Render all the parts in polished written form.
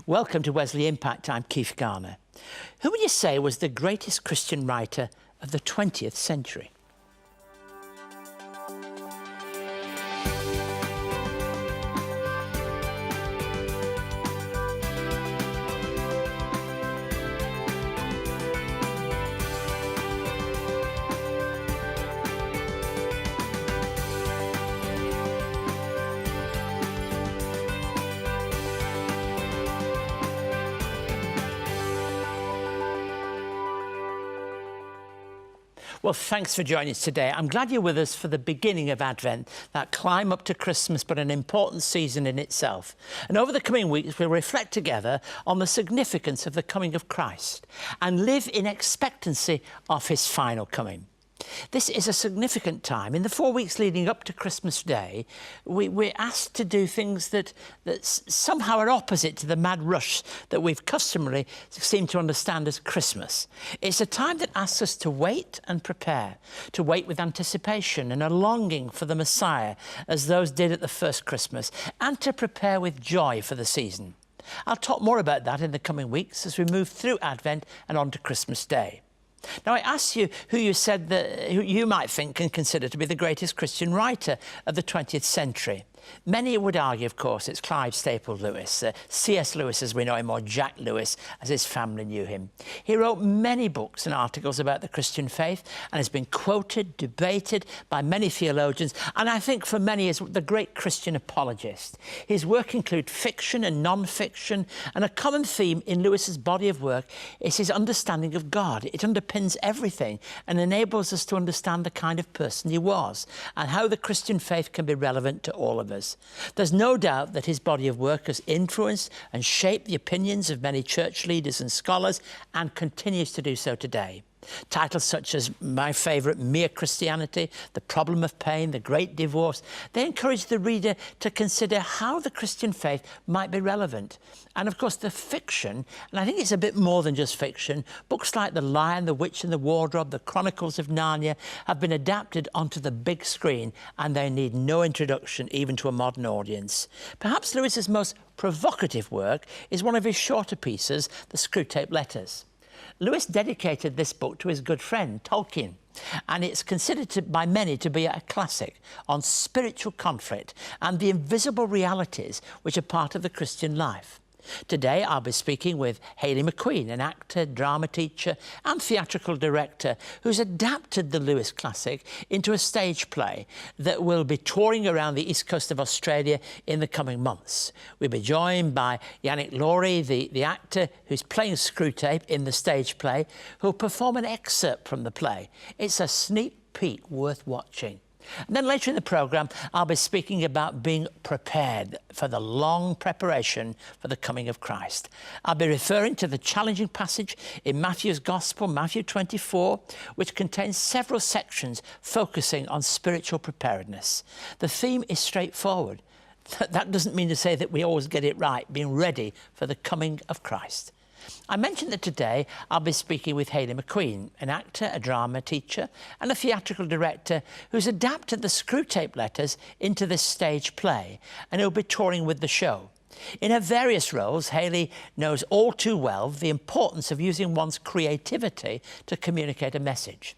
Welcome to Wesley Impact. I'm Keith Garner. Who would you say was the greatest Christian writer of the 20th century? Well, thanks for joining us today. I'm glad you're with us for the beginning of Advent, that climb up to Christmas, but an important season in itself. And over the coming weeks, we'll reflect together on the significance of the coming of Christ and live in expectancy of his final coming. This is a significant time. In the 4 weeks leading up to Christmas Day, we're asked to do things that somehow are opposite to the mad rush that we've customarily seemed to understand as Christmas. It's a time that asks us to wait and prepare, to wait with anticipation and a longing for the Messiah, as those did at the first Christmas, and to prepare with joy for the season. I'll talk more about that in the coming weeks as we move through Advent and on to Christmas Day. Now, I asked you who you might think and consider to be the greatest Christian writer of the 20th century. Many would argue, of course, it's Clive Staples Lewis, C.S. Lewis as we know him, or Jack Lewis as his family knew him. He wrote many books and articles about the Christian faith and has been quoted, debated by many theologians, and I think for many is the great Christian apologist. His work includes fiction and non-fiction, and a common theme in Lewis's body of work is his understanding of God. It underpins everything and enables us to understand the kind of person he was and how the Christian faith can be relevant to all of us. There's no doubt that his body of work has influenced and shaped the opinions of many church leaders and scholars and continues to do so today. Titles such as my favourite, Mere Christianity, The Problem of Pain, The Great Divorce, they encourage the reader to consider how the Christian faith might be relevant. And of course the fiction, and I think it's a bit more than just fiction, books like The Lion, the Witch and the Wardrobe, The Chronicles of Narnia have been adapted onto the big screen, and they need no introduction even to a modern audience. Perhaps Lewis's most provocative work is one of his shorter pieces, the Screwtape Letters. Lewis dedicated this book to his good friend, Tolkien, and it's considered by many to be a classic on spiritual conflict and the invisible realities which are part of the Christian life. Today, I'll be speaking with Hailey McQueen, an actor, drama teacher and theatrical director who's adapted the Lewis classic into a stage play that will be touring around the east coast of Australia in the coming months. We'll be joined by Yannick Laurie, the actor who's playing Screwtape in the stage play, who'll perform an excerpt from the play. It's a sneak peek worth watching. And then later in the programme, I'll be speaking about being prepared for the long preparation for the coming of Christ. I'll be referring to the challenging passage in Matthew's Gospel, Matthew 24, which contains several sections focusing on spiritual preparedness. The theme is straightforward. That doesn't mean to say that we always get it right, being ready for the coming of Christ. I mentioned that today I'll be speaking with Hailey McQueen, an actor, a drama teacher and a theatrical director who's adapted the Screwtape Letters into this stage play, and who'll be touring with the show. In her various roles, Hailey knows all too well the importance of using one's creativity to communicate a message.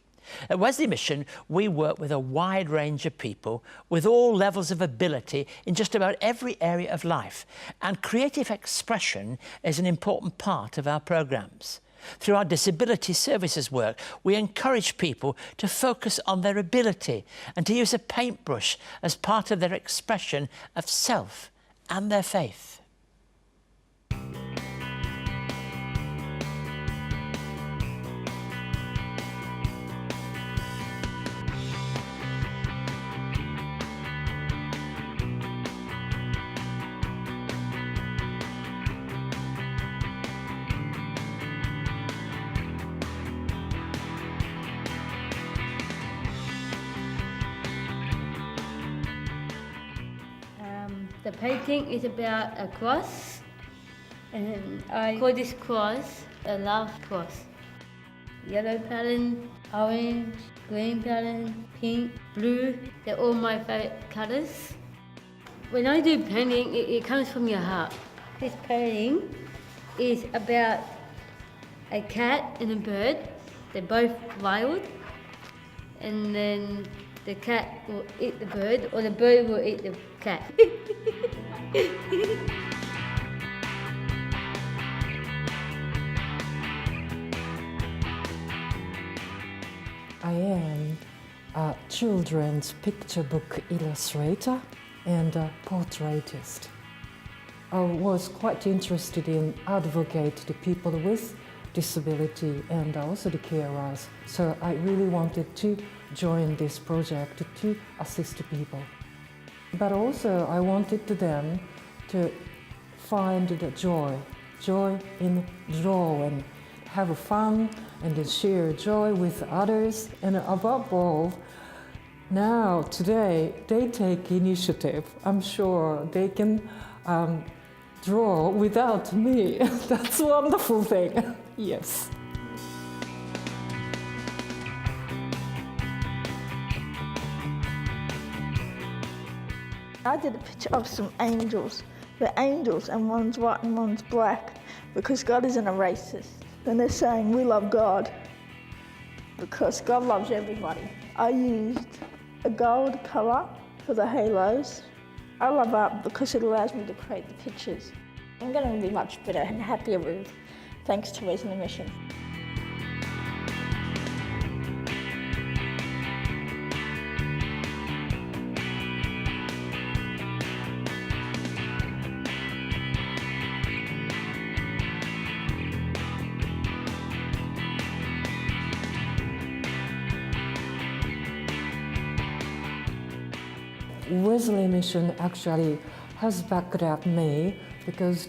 At Wesley Mission, we work with a wide range of people with all levels of ability in just about every area of life, and creative expression is an important part of our programmes. Through our disability services work, we encourage people to focus on their ability and to use a paintbrush as part of their expression of self and their faith. The painting is about a cross, and I call this cross a love cross. Yellow pattern, orange, green pattern, pink, blue, they're all my favourite colours. When I do painting, it comes from your heart. This painting is about a cat and a bird. They're both wild, and then the cat will eat the bird, or the bird will eat the cat. I am a children's picture book illustrator and a portraitist. I was quite interested in advocate the people with disability and also the carers. So I really wanted to join this project to assist people. But also I wanted them to find the joy in drawing, have fun and then share joy with others, and above all, now today they take initiative. I'm sure they can draw without me. That's a wonderful thing. Yes. I did a picture of some angels. They're angels and one's white and one's black because God isn't a racist. And they're saying we love God because God loves everybody. I used a gold colour for the halos. I love art because it allows me to create the pictures. I'm going to be much better and happier with, thanks to Wesley Mission. Wesley Mission actually has backed up me because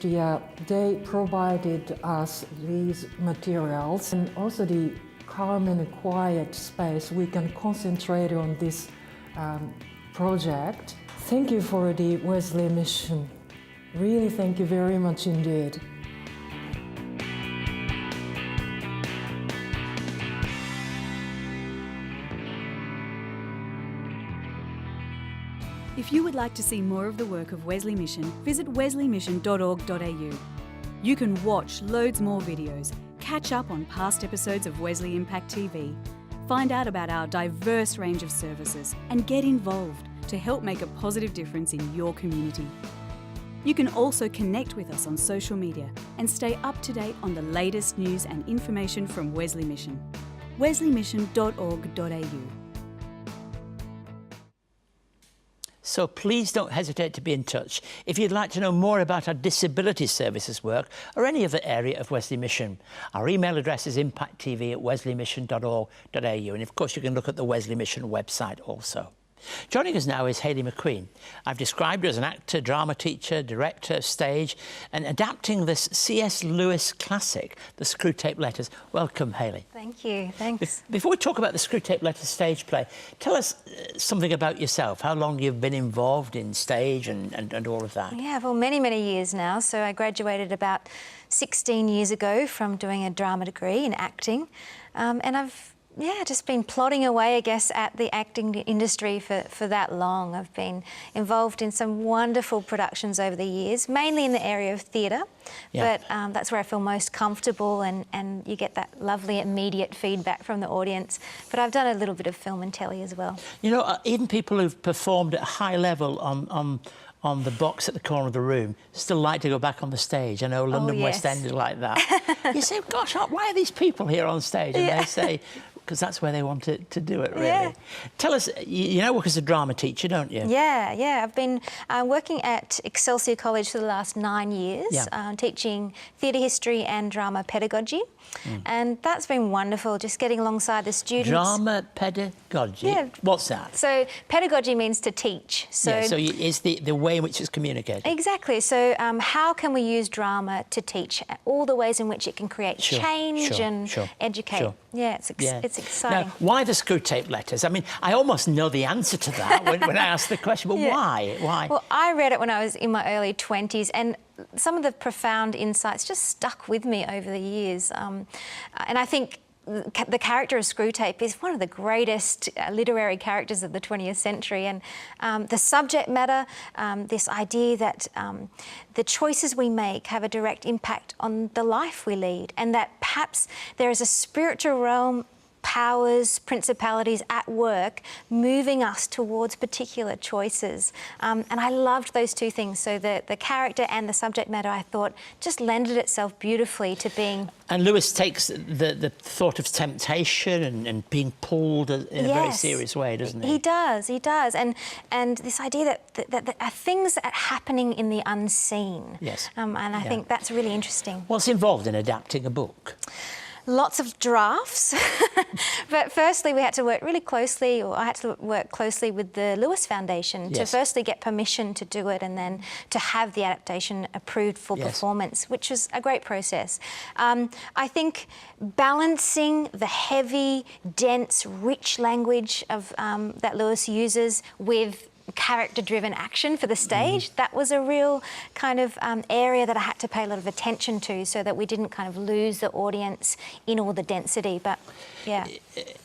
they provided us these materials and also the calm and quiet space we can concentrate on this project. Thank you for the Wesley Mission. Really, thank you very much indeed. If you would like to see more of the work of Wesley Mission, visit wesleymission.org.au. You can watch loads more videos, catch up on past episodes of Wesley Impact TV, find out about our diverse range of services, and get involved to help make a positive difference in your community. You can also connect with us on social media and stay up to date on the latest news and information from Wesley Mission. wesleymission.org.au. So please don't hesitate to be in touch if you'd like to know more about our disability services work or any other area of Wesley Mission. Our email address is impacttv@wesleymission.org.au, and of course you can look at the Wesley Mission website also. Joining us now is Hailey McQueen. I've described her as an actor, drama teacher, director of stage, and adapting this C.S. Lewis classic, the Screwtape Letters. Welcome, Hailey. Thank you, thanks. Before we talk about the Screwtape Letters stage play, tell us something about yourself, how long you've been involved in stage and all of that. Yeah, well, many, many years now. So I graduated about 16 years ago from doing a drama degree in acting, and I've just been plodding away, I guess, at the acting industry for that long. I've been involved in some wonderful productions over the years, mainly in the area of theatre, but that's where I feel most comfortable and you get that lovely immediate feedback from the audience. But I've done a little bit of film and telly as well. You know, even people who've performed at a high level on the box at the corner of the room still like to go back on the stage. I know London West End is like that. You say, gosh, why are these people here on stage? And they say, because that's where they want to do it, really. Yeah. Tell us, you now work as a drama teacher, don't you? Yeah. I've been working at Excelsior College for the last 9 years, teaching theatre history and drama pedagogy. And that's been wonderful, just getting alongside the students. Drama pedagogy? Yeah. What's that? So pedagogy means to teach. So, it's the way in which it's communicated. Exactly. So how can we use drama to teach? All the ways in which it can create change and educate. Yeah, it's exciting. Now, why the Screwtape Letters? I mean, I almost know the answer to that when I ask the question, but why? Well, I read it when I was in my early 20s, and some of the profound insights just stuck with me over the years. And I think the character of Screwtape is one of the greatest literary characters of the 20th century, and the subject matter, this idea that the choices we make have a direct impact on the life we lead, and that perhaps there is a spiritual realm, powers, principalities at work moving us towards particular choices. And I loved those two things. So the character and the subject matter, I thought, just lended itself beautifully to being... And Lewis takes the thought of temptation and being pulled in a very serious way, doesn't he? He does. And this idea that there are things that are happening in the unseen. Yes. And I think that's really interesting. What's involved in adapting a book? Lots of drafts, but firstly we had to work really closely, or I had to work closely with the Lewis Foundation to firstly get permission to do it and then to have the adaptation approved for performance, which was a great process. I think balancing the heavy, dense, rich language of that Lewis uses with character-driven action for the stage, that was a real kind of area that I had to pay a lot of attention to so that we didn't kind of lose the audience in all the density, but yeah.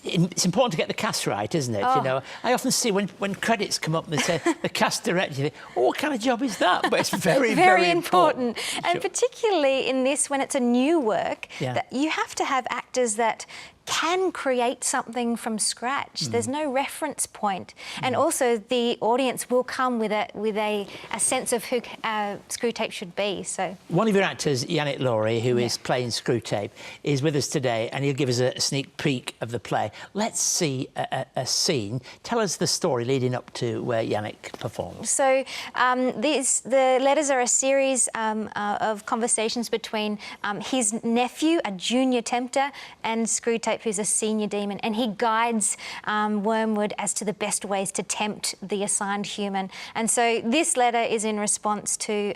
It's important to get the cast right, isn't it? You know, I often see when credits come up and they say the cast director, you think, oh, what kind of job is that? But it's very, very important. And particularly in this, when it's a new work, that you have to have actors that can create something from scratch. There's no reference point. And also the audience will come with a sense of who Screwtape should be. So one of your actors, Yannick Laurie, who is playing Screwtape, is with us today, and he'll give us a sneak peek of the play. Let's see a scene. Tell us the story leading up to where Yannick performs. So the letters are a series of conversations between his nephew, a junior tempter, and Screwtape, who's a senior demon, and he guides Wormwood as to the best ways to tempt the assigned human. And so this letter is in response to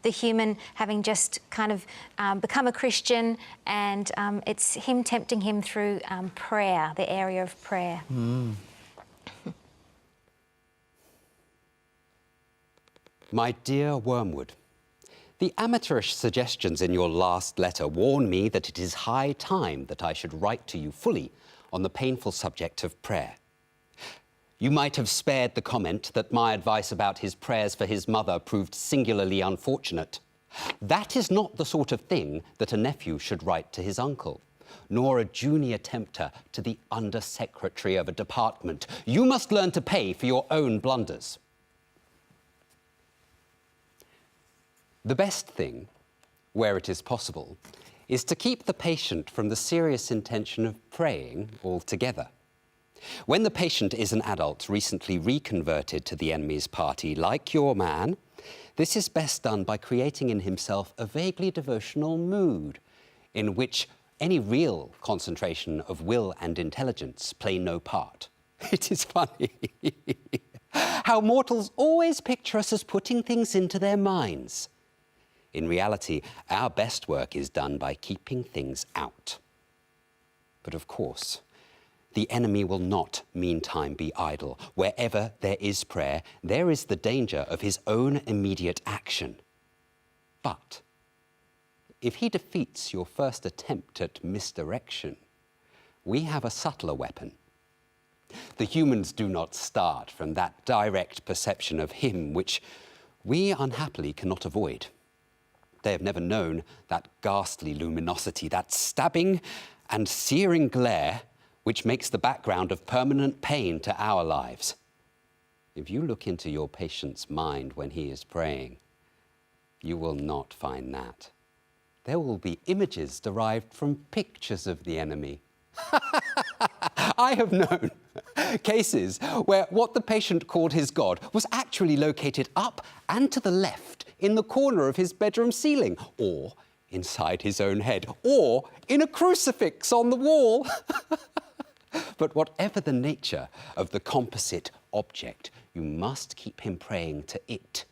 the human having just kind of become a Christian, and it's him tempting him through prayer, the area of prayer. My dear Wormwood, the amateurish suggestions in your last letter warn me that it is high time that I should write to you fully on the painful subject of prayer. You might have spared the comment that my advice about his prayers for his mother proved singularly unfortunate. That is not the sort of thing that a nephew should write to his uncle, nor a junior tempter to the under-secretary of a department. You must learn to pay for your own blunders. The best thing, where it is possible, is to keep the patient from the serious intention of praying altogether. When the patient is an adult recently reconverted to the enemy's party, like your man, this is best done by creating in himself a vaguely devotional mood in which any real concentration of will and intelligence play no part. It is funny how mortals always picture us as putting things into their minds. In reality, our best work is done by keeping things out. But of course, the enemy will not meantime be idle. Wherever there is prayer, there is the danger of his own immediate action. But if he defeats your first attempt at misdirection, we have a subtler weapon. The humans do not start from that direct perception of him which we unhappily cannot avoid. They have never known that ghastly luminosity, that stabbing and searing glare which makes the background of permanent pain to our lives. If you look into your patient's mind when he is praying, you will not find that. There will be images derived from pictures of the enemy. I have known cases where what the patient called his God was actually located up and to the left in the corner of his bedroom ceiling, or inside his own head, or in a crucifix on the wall. But whatever the nature of the composite object, you must keep him praying to it,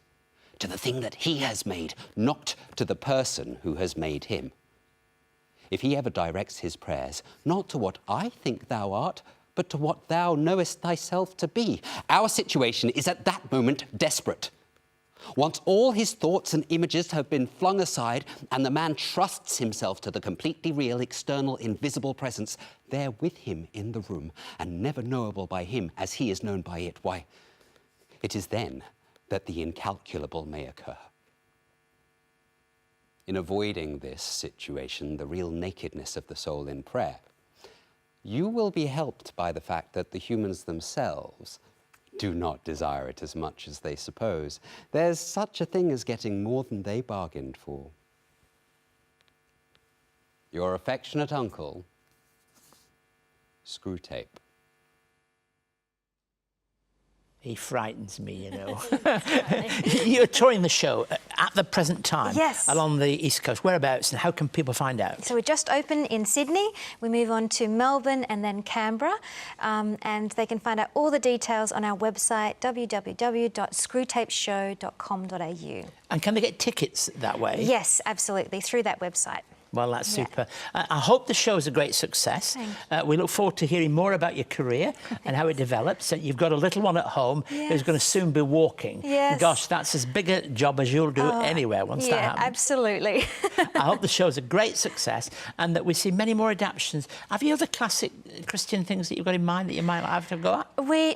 to the thing that he has made, not to the person who has made him. If he ever directs his prayers, not to what I think thou art, but to what thou knowest thyself to be, our situation is at that moment desperate. Once all his thoughts and images have been flung aside and the man trusts himself to the completely real, external, invisible presence there with him in the room and never knowable by him as he is known by it, why, it is then that the incalculable may occur. In avoiding this situation, the real nakedness of the soul in prayer, you will be helped by the fact that the humans themselves do not desire it as much as they suppose. There's such a thing as getting more than they bargained for. Your affectionate uncle, Screwtape. He frightens me, you know. You're touring the show at the present time. Yes. Along the East Coast. Whereabouts and how can people find out? So we just opened in Sydney. We move on to Melbourne and then Canberra. And they can find out all the details on our website, www.screwtapeshow.com.au. And can they get tickets that way? Yes, absolutely, through that website. Well, that's super. I hope the show is a great success. We look forward to hearing more about your career and how it develops. And you've got a little one at home who's going to soon be walking. Yes. Gosh, that's as big a job as you'll do anywhere once that happens. Yeah, absolutely. I hope the show is a great success and that we see many more adaptations. Have you other classic Christian things that you've got in mind that you might have to go at?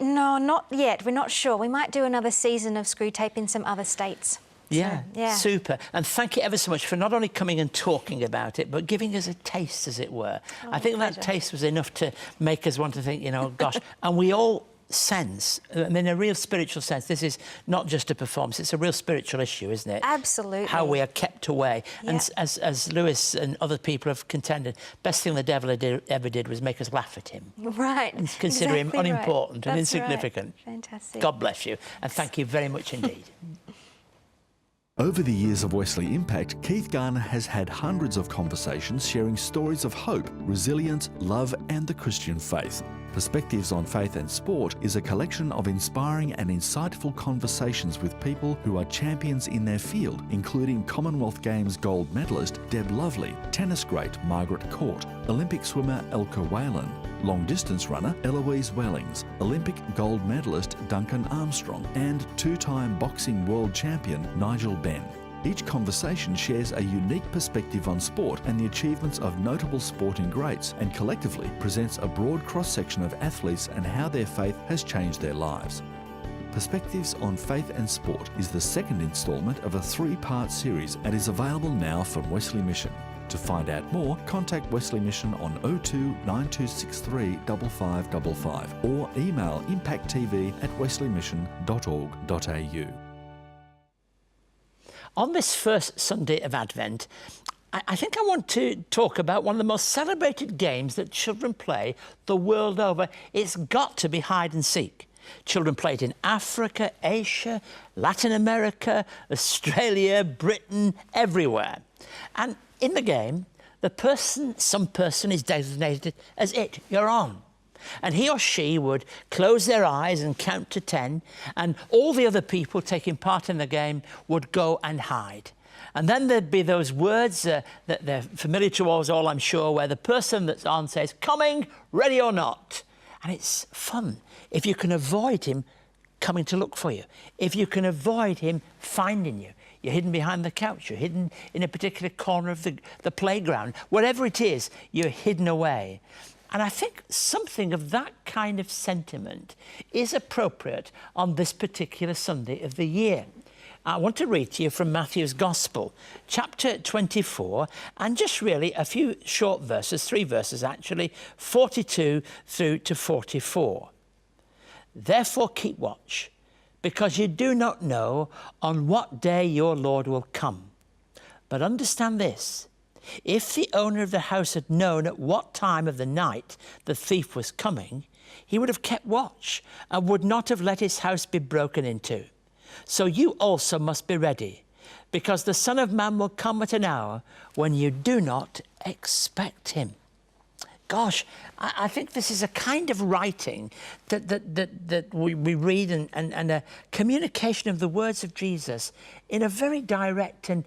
No, not yet. We're not sure. We might do another season of Screwtape in some other states. Yeah, yeah, super. And thank you ever so much for not only coming and talking about it, but giving us a taste, as it were. I think that taste was enough to make us want to think, you know, gosh. And we all sense, I mean, in a real spiritual sense, this is not just a performance, it's a real spiritual issue, isn't it? Absolutely. How we are kept away. Yeah. And as Lewis and other people have contended, best thing the devil ever did was make us laugh at him. Right. And consider him unimportant and That's insignificant. Right. Fantastic. God bless you. And thank you very much indeed. Over the years of Wesley Impact, Keith Garner has had hundreds of conversations sharing stories of hope, resilience, love and the Christian faith. Perspectives on Faith and Sport is a collection of inspiring and insightful conversations with people who are champions in their field, including Commonwealth Games gold medalist Deb Lovely, tennis great Margaret Court, Olympic swimmer Elka Whalen, long distance runner Eloise Wellings, Olympic gold medalist Duncan Armstrong, and two-time boxing world champion Nigel Benn. Each conversation shares a unique perspective on sport and the achievements of notable sporting greats, and collectively presents a broad cross-section of athletes and how their faith has changed their lives. Perspectives on Faith and Sport is the second instalment of a three-part series and is available now from Wesley Mission. To find out more, contact Wesley Mission on 02 9263 5555 or email impacttv@wesleymission.org.au. On this first Sunday of Advent, I think I want to talk about one of the most celebrated games that children play the world over. It's got to be hide and seek. Children play it in Africa, Asia, Latin America, Australia, Britain, everywhere. And in the game, some person is designated as it, you're on. And he or she would close their eyes and count to 10, and all the other people taking part in the game would go and hide. And then there'd be those words that they're familiar to us all, I'm sure, where the person that's on says, coming, ready or not. And it's fun if you can avoid him coming to look for you, if you can avoid him finding you. You're hidden behind the couch, you're hidden in a particular corner of the playground. Whatever it is, you're hidden away. And I think something of that kind of sentiment is appropriate on this particular Sunday of the year. I want to read to you from Matthew's Gospel, chapter 24, and just really a few short verses, 3 verses actually, 42 through to 44. Therefore keep watch, because you do not know on what day your Lord will come. But understand this, if the owner of the house had known at what time of the night the thief was coming, he would have kept watch and would not have let his house be broken into. So you also must be ready, because the Son of Man will come at an hour when you do not expect him. Gosh, I think this is a kind of writing that we read and a communication of the words of Jesus in a very direct and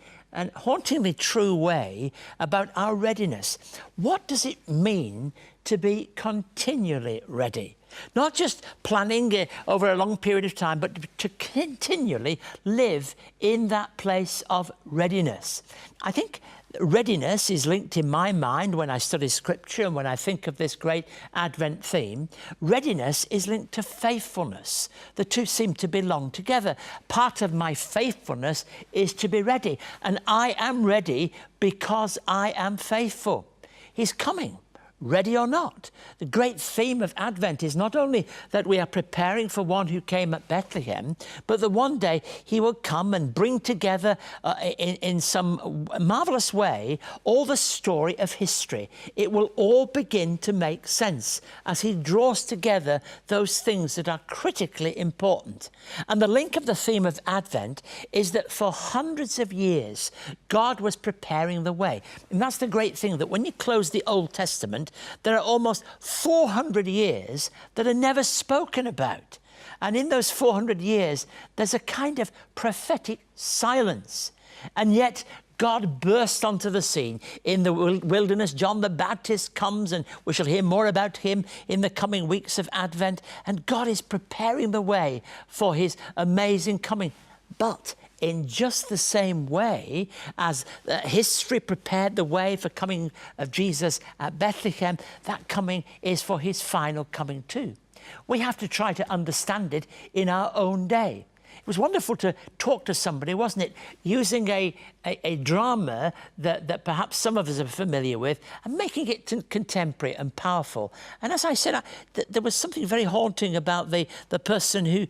hauntingly true way about our readiness. What does it mean to be continually ready. Not just planning over a long period of time, but to continually live in that place of readiness. I think readiness is linked in my mind when I study Scripture and when I think of this great Advent theme. Readiness is linked to faithfulness. The two seem to belong together. Part of my faithfulness is to be ready, and I am ready because I am faithful. He's coming, ready or not. The great theme of Advent is not only that we are preparing for one who came at Bethlehem, but that one day he will come and bring together in some marvelous way all the story of history. It will all begin to make sense as he draws together those things that are critically important. And the link of the theme of Advent is that for hundreds of years, God was preparing the way. And that's the great thing, that when you close the Old Testament, there are almost 400 years that are never spoken about. And in those 400 years, there's a kind of prophetic silence. And yet, God burst onto the scene in the wilderness. John the Baptist comes, and we shall hear more about him in the coming weeks of Advent. And God is preparing the way for his amazing coming. But in just the same way as history prepared the way for coming of Jesus at Bethlehem, that coming is for his final coming too. We have to try to understand it in our own day. It was wonderful to talk to somebody, wasn't it, using a drama that perhaps some of us are familiar with and making it contemporary and powerful. And as I said, there was something very haunting about the person who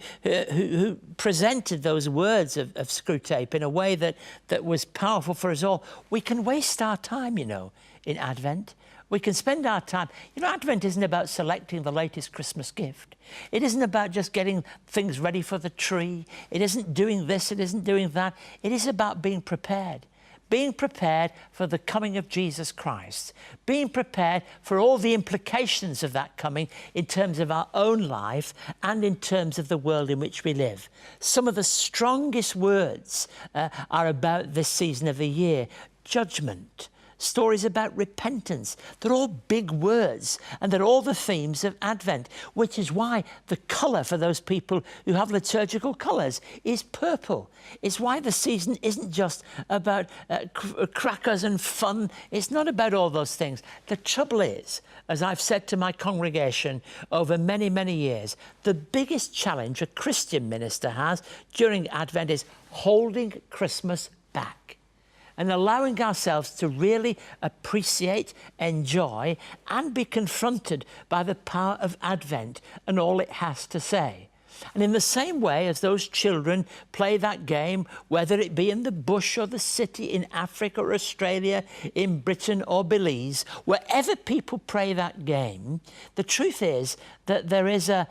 presented those words of Screwtape in a way that was powerful for us all. We can waste our time, you know, in Advent. We can spend our time. You know, Advent isn't about selecting the latest Christmas gift. It isn't about just getting things ready for the tree. It isn't doing this, it isn't doing that. It is about being prepared. Being prepared for the coming of Jesus Christ. Being prepared for all the implications of that coming in terms of our own life and in terms of the world in which we live. Some of the strongest words are about this season of the year. Judgment. Stories about repentance. They're all big words, and they're all the themes of Advent, which is why the colour for those people who have liturgical colours is purple. It's why the season isn't just about crackers and fun. It's not about all those things. The trouble is, as I've said to my congregation over many, many years, the biggest challenge a Christian minister has during Advent is holding Christmas back and allowing ourselves to really appreciate, enjoy, and be confronted by the power of Advent and all it has to say. And in the same way as those children play that game, whether it be in the bush or the city, in Africa or Australia, in Britain or Belize, wherever people play that game, the truth is that there is a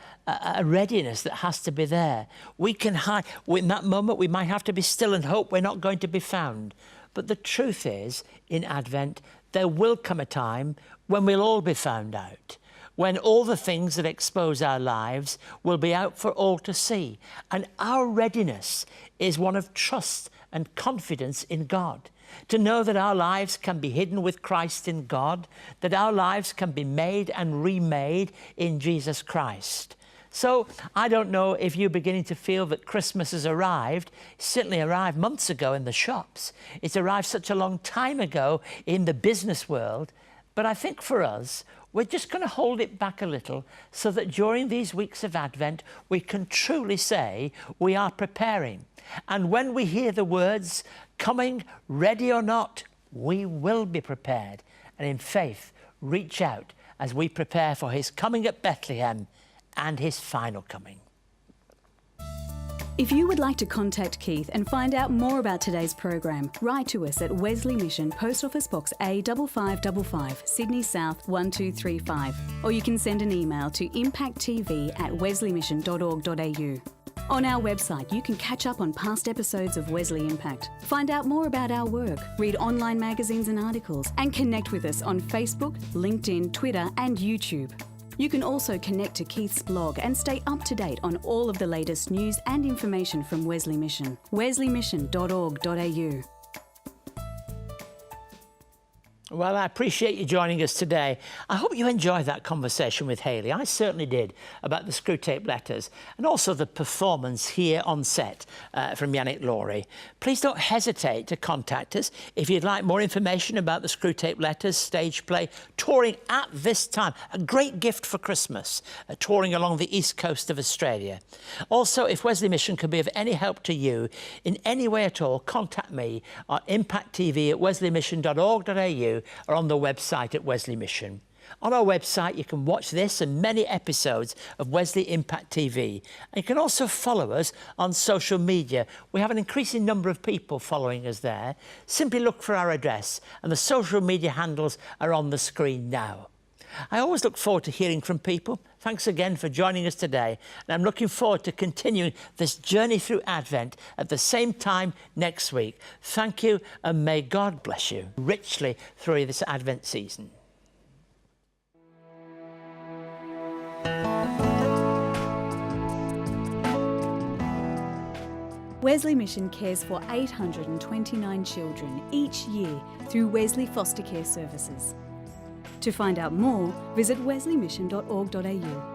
readiness that has to be there. We can hide. In that moment, we might have to be still and hope we're not going to be found. But the truth is, in Advent, there will come a time when we'll all be found out, when all the things that expose our lives will be out for all to see. And our readiness is one of trust and confidence in God, to know that our lives can be hidden with Christ in God, that our lives can be made and remade in Jesus Christ. So I don't know if you're beginning to feel that Christmas has arrived. It certainly arrived months ago in the shops. It's arrived such a long time ago in the business world. But I think for us, we're just going to hold it back a little so that during these weeks of Advent, we can truly say we are preparing. And when we hear the words, coming, ready or not, we will be prepared. And in faith, reach out as we prepare for his coming at Bethlehem and his final coming. If you would like to contact Keith and find out more about today's program, write to us at Wesley Mission, Post Office Box A5555, Sydney South 1235, or you can send an email to impacttv@wesleymission.org.au. On our website, you can catch up on past episodes of Wesley Impact, find out more about our work, read online magazines and articles, and connect with us on Facebook, LinkedIn, Twitter, and YouTube. You can also connect to Keith's blog and stay up to date on all of the latest news and information from Wesley Mission. wesleymission.org.au. Well, I appreciate you joining us today. I hope you enjoyed that conversation with Hailey. I certainly did, about the Screwtape Letters and also the performance here on set from Yannick Laurie. Please don't hesitate to contact us if you'd like more information about the Screwtape Letters stage play touring at this time. A great gift for Christmas, touring along the east coast of Australia. Also, if Wesley Mission can be of any help to you in any way at all, contact me on impacttv@wesleymission.org.au or on the website at Wesley Mission. On our website, you can watch this and many episodes of Wesley Impact TV. And you can also follow us on social media. We have an increasing number of people following us there. Simply look for our address, and the social media handles are on the screen now. I always look forward to hearing from people. Thanks again for joining us today. And I'm looking forward to continuing this journey through Advent at the same time next week. Thank you, and may God bless you richly through this Advent season. Wesley Mission cares for 829 children each year through Wesley Foster Care Services. To find out more, visit wesleymission.org.au.